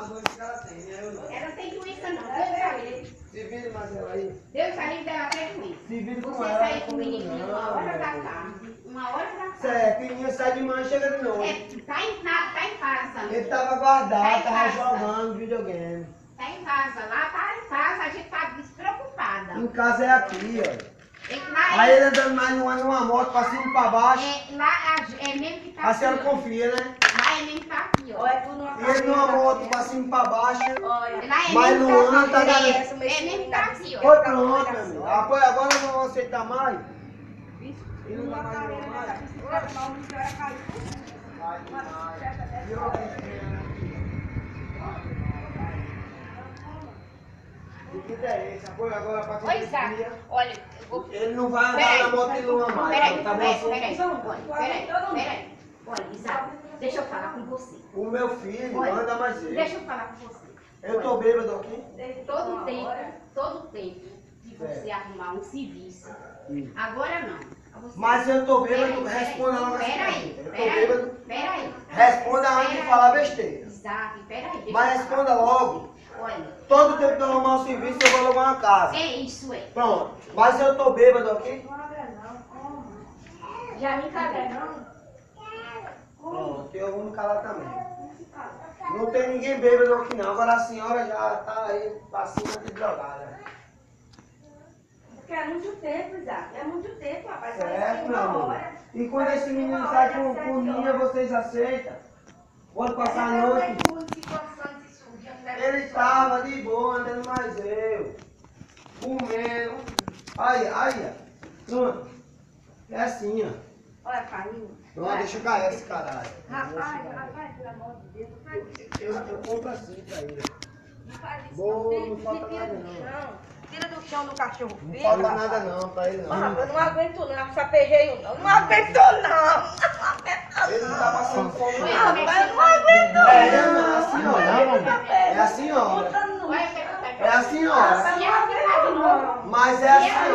a doença que ela tem, né? Eu não. Ela tem doença não, Deus sabe. Se vira mais ela aí. Deus sabe dela até doença. Se vira com Você ela. sai com o menininho uma hora da tarde. Uma hora da tarde. Certo, menino sai de manhã e chega de noite. Tá em casa. Ele tava guardado, Tá tava em casa. jogando videogame. Tá em casa. Lá tá em casa, a gente tá despreocupada. Em casa é aqui, ó. Lá Aí ele andando mais numa moto pra cima e pra baixo. lá é mesmo que tá A senhora aqui, ó. confia, né? Lá é mesmo que tá aqui, ó. Olha, tudo numa E ele numa moto pra cima e pra baixo. Olha, Lá é Mas mesmo no que ano tá aqui, dando. é mesmo que tá aqui, ó. Foi pronto, meu amigo. Agora eu não vou aceitar mais. E não dá mais não mais. Vai demais. E eu o que é esse? Apoio agora pra Oi, Isaac. dia. Olha, eu vou... Ele não vai andar na moto de lua mais. Peraí, Tá bom? peraí. Olha, Isaac, deixa eu falar com você. O meu filho Olha, anda mais ele. Deixa eu falar com você. Eu tô bêbado aqui. Todo tempo de você arrumar um serviço. Agora não. Você... Mas eu tô bêbado, responda logo assim. Peraí, Eu tô bêbado. peraí. Responda antes de falar besteira. Isaac, peraí. deixa Mas eu falar. responda logo. Olha, Todo tempo que eu arrumar um serviço, eu vou alugar uma casa. é isso, é. Pronto. Mas eu tô bêbado aqui. Já me caguei, não? Pronto, eu vou me calar também. Não tem ninguém bêbado aqui não. Agora a senhora já tá aí pra cima de drogada. Porque é muito tempo, Isaac. É muito tempo, rapaz. Certo, meu amor. E quando esse menino sai com ninha, vocês aceitam? Pode passar a noite. Ele estava de boa, andando mais eu. Comendo. Aí, ó. Pronto. É assim, ó. Olha, carinho. Pronto, deixa eu cair esse caralho. Rapaz, pelo amor de Deus, não faz isso. Eu compro assim pra ele. Não faz isso. Boa, não Tira falta do nada não. chão. Tira do chão do cachorro Não feio. falta rapaz. nada não pra ele Ó, não. eu não aguento não, sapejeio não. Não aguento não. Ele não tá passando fome não. Rapaz, eu não aguento É a senhora. É a senhora. É a senhora. Se ela ficar de novo, Mas é a senhora que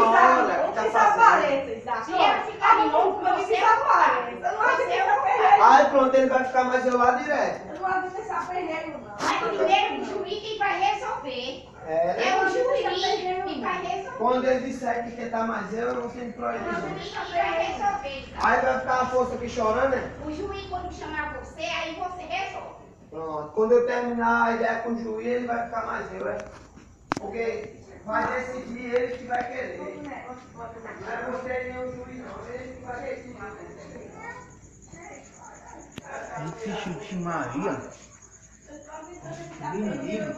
Não tá se fazendo. apareça, Isaac. se ela ficar de novo, Não se você apareça. Eu não aguento esse aperreio. Aí pronto, ele vai ficar mais eu lá direto. Eu não aguento esse aperreio, não. Mas primeiro o juiz que vai resolver. É, É o juiz que vai resolver. quando ele disser que quer tá mais eu não sei O proibir. juiz que vai resolver. Aí vai ficar a força aqui chorando, né? O juiz, quando chamar você, aí você resolve. Pronto. Quando eu terminar a ideia com o juiz, ele vai ficar mais eu, é? Porque vai decidir ele que vai querer. Não é você nem o juiz, não. Ele que vai decidir. Vixe, Maria. Bem livre.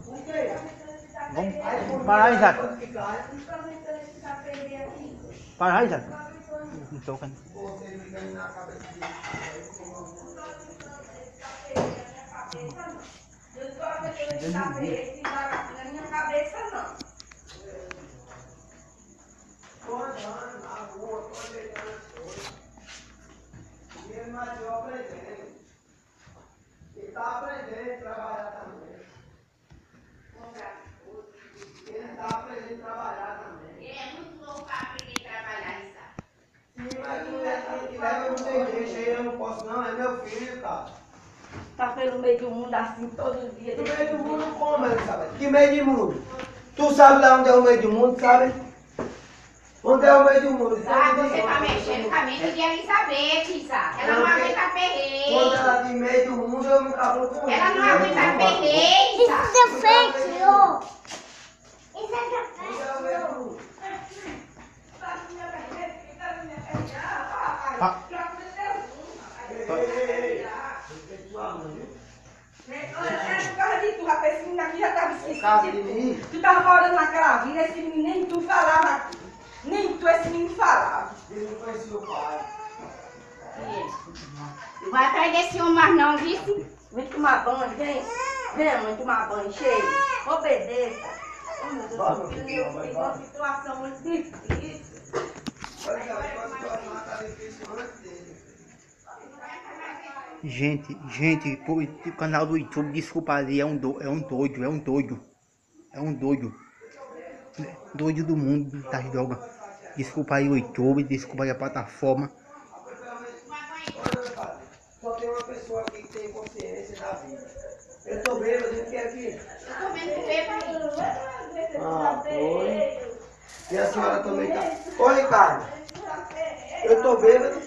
Por quê? Vamos parar, Isaac. Parar, Isaac. Não toca. Você ligando na cabeça dele. Eu tô acreditando nesse aperreio na minha cabeça, não. Tô andando na rua, tô ajeitando as coisas. E ele mais eu aprendendo. Ele tá aprendendo a trabalhar também. Ele tá aprendendo a trabalhar também. Ele é muito louco para aprender a trabalhar, Isaac. Sim, mas não é quem que leva, não tem jeito, aí eu não posso não, é meu filho, cara. Tá pelo meio do mundo assim todo dia. No meio do mundo como, Elizabeth? Que meio de mundo? Tu sabe lá onde é o meio do mundo, sabe? Onde é o meio do mundo? Isaac, você tá mexendo com a mente de Elizabeth, Isaac. Ela não aguenta Quando perreio. ela de meio do mundo, eu me cablo com Ela ele. não aguenta perreio, Isaac. Onde é o meio do mundo? Ei, respeita sua mãe, viu? Olha, é por causa de tu, rapaz. Esse menino aqui já tava Por causa de esquecido. mim? Tu tava morando naquela vida, esse menino nem tu falava aqui. Nem tu, esse menino falava. Ele não conhecia o pai. Não vai atrás desse homem mais não, viu? Vem tomar banho, vem. Vem, mãe, tomar banho, cheio. Obedeça. Oh, meu Deus, Vamos, meu filho, filho, vai, tem vai. uma situação muito difícil. Olha que ela pode se tornar tá difícil antes dele. Gente, o canal do YouTube, desculpa ali, é um doido. Doido do mundo das drogas. Desculpa aí o YouTube, desculpa aí a plataforma. Olha, padre, só tem uma pessoa aqui que tem consciência da vida. Eu tô bêbado, o que é aqui? Eu tô vendo que veio aí. Ah, foi. E a senhora também tá... Ô, Ricardo, eu tô bêbado.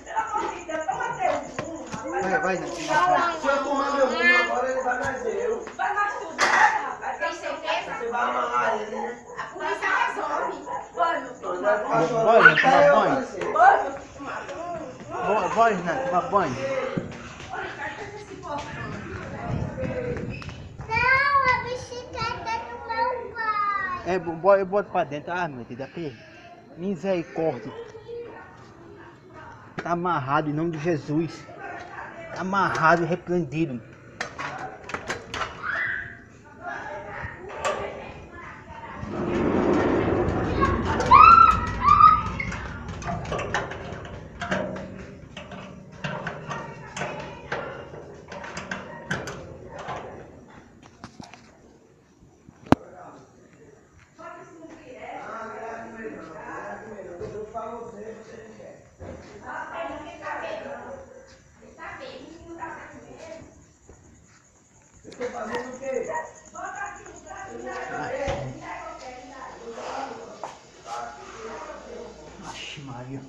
Vai, né? Se eu tomar meu vinho agora, ele vai mais eu. Vai machucar, rapaz. Tem certeza? Você vai amarrar ele, né? A polícia resolve. Vai, meu filho. Não deve ficar Vai, chorando né, tomar até eu banho. aparecer. Vai, meu filho, tomar banho. Vai, né? Tomar banho. Olha, cara, tá se portando. Não, a bicicleta do meu pai. É, eu boto pra dentro. Ah, meu Deus, daqui. Misericórdia. Tá amarrado em nome de Jesus. Tá amarrado e repreendido. Eu tô fazendo o quê? Axe, Maria.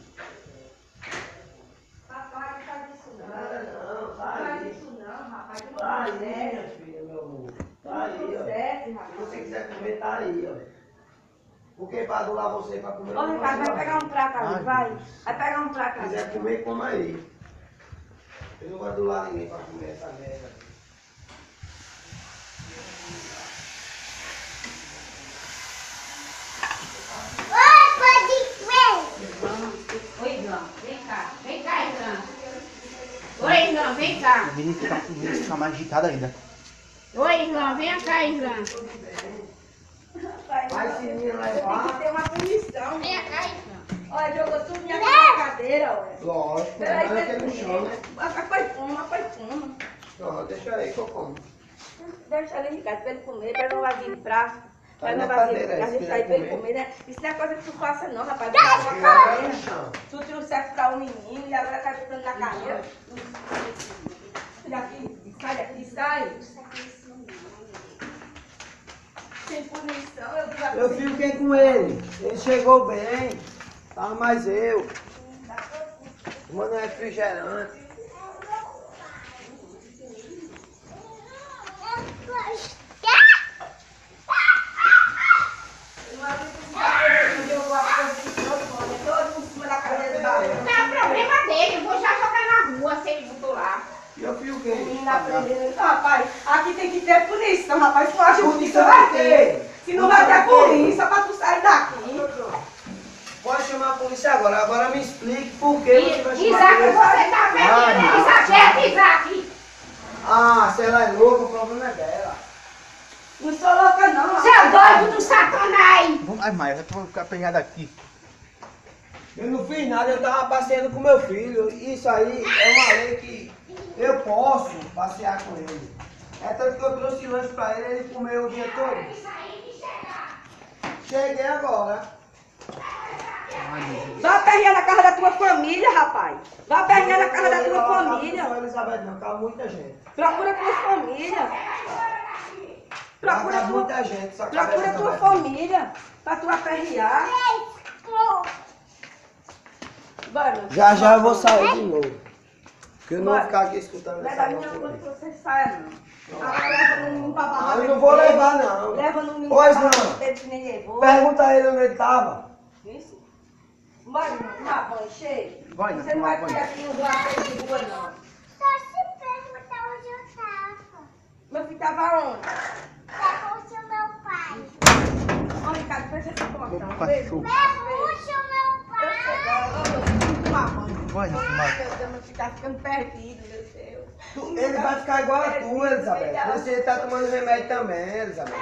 Rapaz, não faz isso não. Não, Não tá faz aí. isso não, rapaz. Tu Tá aí, não minha filha, meu amor. Tá aí, ó. desce, Se rapaz. você quiser comer, tá aí, ó. Porque pra adular você pra comer... Ô, eu não Ricardo, vai posso pegar um prato ali, Ai, vai. Deus. Vai pegar um prato Se ali. quiser comer, coma aí. Eu não vou adular ninguém pra comer essa merda. Oi, pode ver. Oi, Irlã. Vem cá. Vem cá, Irlã. Oi, Irlã. Vem cá. O menino fica mais agitado ainda. Oi, Irlã. Vem cá, Irlã. Mas se me Tem que levar... ter uma punição. Vem cá, Irlã. Olha, jogou tudo minha na cadeira, olha. Lógico, Peraí, não é aquele no chão, né? Foi fuma. Não, deixa aí que eu como. Deixa ali, Ricardo, pra ele comer, pra não vazio de prato. Tá Pra na não vazio cadeira, de prato, se deixa aí pra ele quiser comer, né? Isso não é coisa que tu faça não, rapaz. Fica lá no chão. Tu trouxeste pra um menino e agora tá botando na carreira. Sai daqui, sai. Sem punição, eu digo a Eu você. fiquei com ele. Ele chegou bem. Tava mais eu. Tomando refrigerante. Todo em cima da cadeira do baú. Não é o problema dele. Eu vou já jogar na rua se ele botou lá. E eu fui o O quê? menino na frente. Não, rapaz, aqui tem que ter punição, rapaz. Se não acha Punição justiça, vai de quê? ter. Se não vai ter polícia, pra tu sair daqui. Pode chamar a polícia agora. Agora me explique por que você vai chamar a Isaac, polícia. você tá vendo? Exagera, Isaac. Ah, se ela é louca, o problema é dela. Não sou louca, não. Você é doido do satanás. Ai, Maria, eu vou ficar pegado aqui. Eu não fiz nada, eu tava passeando com meu filho. Isso aí é uma lei que eu posso passear com ele. É tanto que eu trouxe lanche pra ele, ele comeu o dia todo. Cheguei agora. Ai, meu Deus. Vai perrear na casa da tua família, rapaz. Vai perrear na casa da tua Não família. só Elizabeth não, tá muita gente. Procura tua família. Procura Tá tua, muita gente, só cabe procura tua Elizabeth. família pra tu aperrear. Vai, meu filho. Já já eu vou sair de novo. Porque eu não vou Bora. ficar aqui escutando Não é essa da minha voz. conta que você saia, não. Agora leva no menino pra Ah, barraca. eu não vou levar não. Leva no menino Pois pra não. barraca dele que nem levou. Pergunta a ele onde ele tava. Isso? Bora, irmão, tomar banho cheio. Vai, Você não tomar vai banho. ficar aqui no rua de rua, não. Só se perguntar onde eu tava. Meu filho tava onde? Pergunte o meu pai. Ô, Ricardo, presta essa Vou porta. pro cachorro. Pergunte o meu Eu sei, pai. agora eu vou tomar banho. Vai, Ai, vai. meu Deus, meu filho tá ficando perdido, meu Deus. Ele vai ficar igual a tu, Elizabeth. Você tá tomando remédio também, Elizabeth.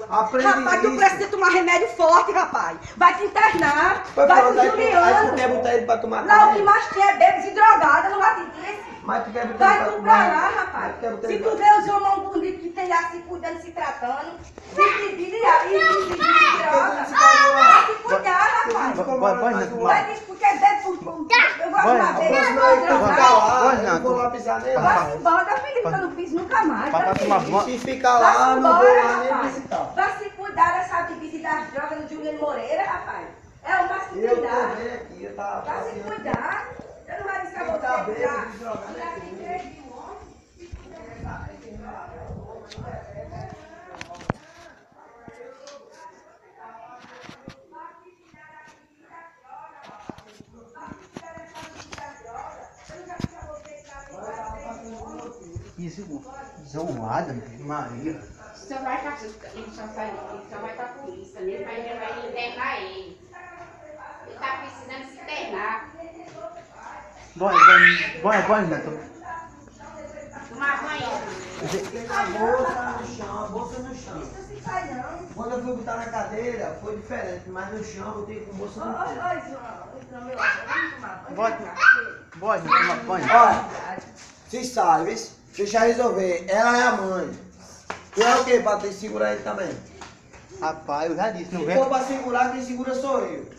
Aprende Rapaz, tu isso. precisa tomar remédio forte, rapaz. Vai te internar. Foi Vai pronto, pro aí tu Juliano. quer botar ele pra tomar Lá o que também. mais tem é bebês e drogadas, não vai te dizer. Mas tu quer botar ele Vai pra tu tomar. pra lá, rapaz. Mas tu quer botar Se ele tu pra... vê os homens bonitos que tem lá se cuidando, se tratando, se bebida e droga, vai se cuidar, rapaz. Vai, mais né, um Vai ano. discutir bebe por... Eu vou próxima vez Próxima eu vez que tu vou ficar lá, Vai, eu Nato. não vou lá pisar nele. Vai-se embora, Felipe, que eu não fiz nunca mais. Vai tá, pra tomar Felipe? banho. Se ficar lá, eu não vou lá nem visitar. Vai se cuidar dessa bebida das drogas do Juliano Moreira, rapaz. É o mais que Eu tô cuidar. bem aqui, eu tava Vai se passeando. cuidar. Eu não vou arriscar Quem tá você. bêbado, jogando Já aqui. tem 3 de um homem. Isolada, Maria. Só vai pra ele só vai pra polícia, ele vai internar ele. Ele tá precisando se internar. Bora, Nato. Tomar banho. A bolsa no chão, a bolsa no chão. Isso se faz não. Quando eu fui botar na cadeira, foi diferente, mas no chão eu botei com bolsa no chão. Oi, João, meu amor, vamos tomar banho. Bora. Vem cá. Bora, tomar banho. Olha, vocês sabem, deixa eu resolver. Ela é a mãe. Tu é o quê pra te segurar ele também? Rapaz, eu já disse, não Se vem. for pra segurar, quem segura sou eu.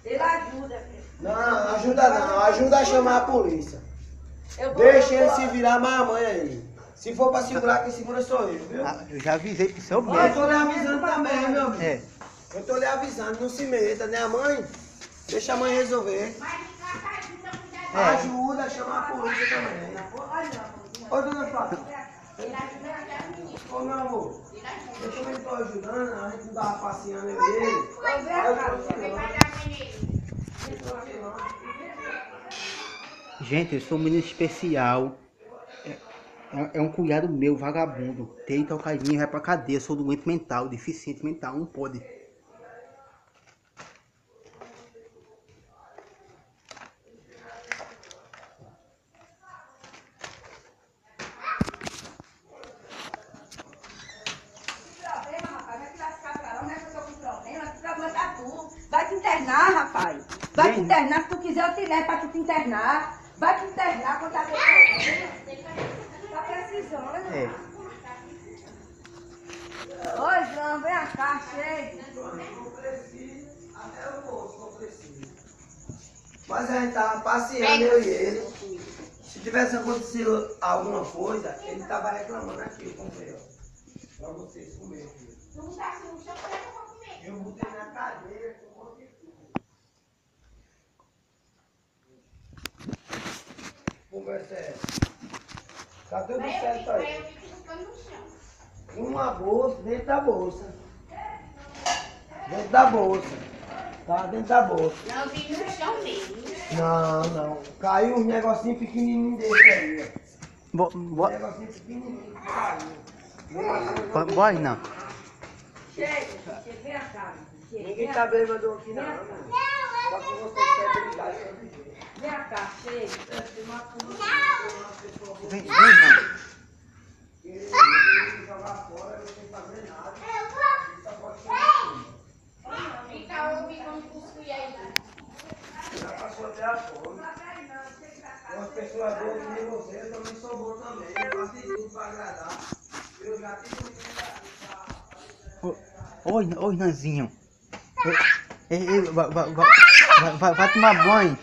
Ele ajuda, filho. Não, ajuda não, ajuda a chamar a polícia. Eu vou- Deixa eu ele vou- se virar mais a mãe aí. Se for pra segurar, quem segura sou eu, viu? Ah, eu já avisei pro seu Eu mesmo. tô lhe avisando também, meu amigo. É. Eu tô lhe avisando, não se meta, né, a mãe? Deixa a mãe resolver. É. Ajuda a chamar a polícia também. Ô, dona Fátima. Ô, meu amor. Eu também tô ajudando, a gente não tava passeando eu e ele. Aí eu trouxe lá. Gente, eu sou um menino especial. É um cunhado meu, vagabundo. Deita o carinho e vai pra cadeia. Eu sou doente mental, deficiente mental, não pode. Vai te internar, rapaz. Vai te internar. Se tu quiser, eu te levo pra tu te internar. Vai te internar quando tá tá precisando. É. Ô, João, vem cá, chega. Mas a gente tava passeando, eu e ele. Se tivesse acontecido alguma coisa, ele tava reclamando aqui, eu comprei, ó. Pra vocês comerem. Tu não tá assim no chão, como é que eu vou comer? Eu botei na cadeira, com um monte de tudo. Conversa é essa? Tá tudo certo aí. Eu fico buscando no chão. Uma bolsa, dentro da bolsa. Dentro da bolsa. Tá dentro da bolsa. Não, eu fico no chão mesmo. Não. Caiu um negocinho pequenininho desse aí, ó. Um negocinho pequenininho que caiu. Bora, não. Chega, vem cá. Ninguém tá bêbado aqui não. Só que você quer brincar de outro jeito. Vem cá, chega. Vem, não. Ele jogar fora, não tem que fazer nada. Ele só pode ficar assim. Fica ouvindo cuscuz aí. Já passou até a fome. Umas pessoas boas que nem você, eu também sou bom também. Eu faço de tudo pra agradar. Eu já tive Oi, Nanzinho. Vai tomar banho.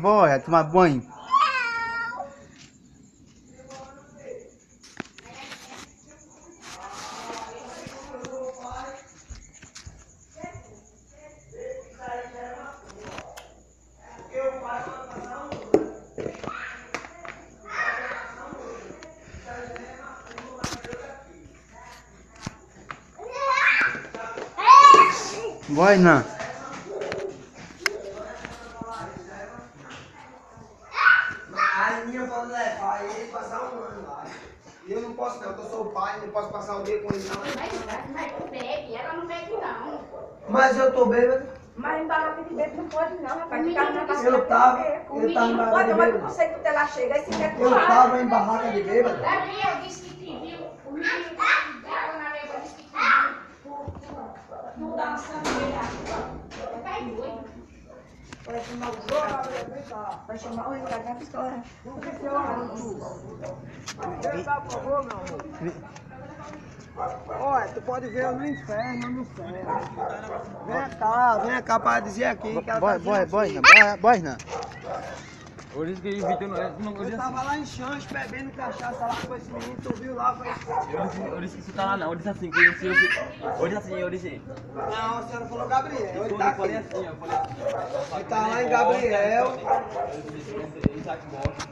Bora tomar banho. Bora, não. A minha pode levar ele passar um ano lá. E eu não posso não, porque eu sou o pai, não posso passar um dia com ele não. Mas tu bebe, ela não bebe não. Mas eu tô bêbado. Mas em barraca de bebê não pode não, rapaz. De carro na Eu vacina tava tem que beber. em barraca Pode, de mas tu bêbado. não sei que até lá chega, aí se quer Eu tava em barraca de bêbado. Davi, eu disse que te viu. O menino dela na leva disse que te viu. Não dá uma sangueira. Tá doido. Vai chamar o João, vai chamar o Ricardo na pistola. Olha, tu pode ver eu no inferno, eu no céu. Vem cá pra dizer aqui que ela tá dizendo assim. Boy, não. Por isso que o Vitor Eu tava lá em Chancho bebendo cachaça lá com esse menino, tu viu lá, foi... eu disse que você tá lá não, eu disse assim, eu disse. Não, você não falou Gabriel, ele tá Eu aqui. falei assim, eu falei. Ele tá lá em Gabriel. Isaac morto.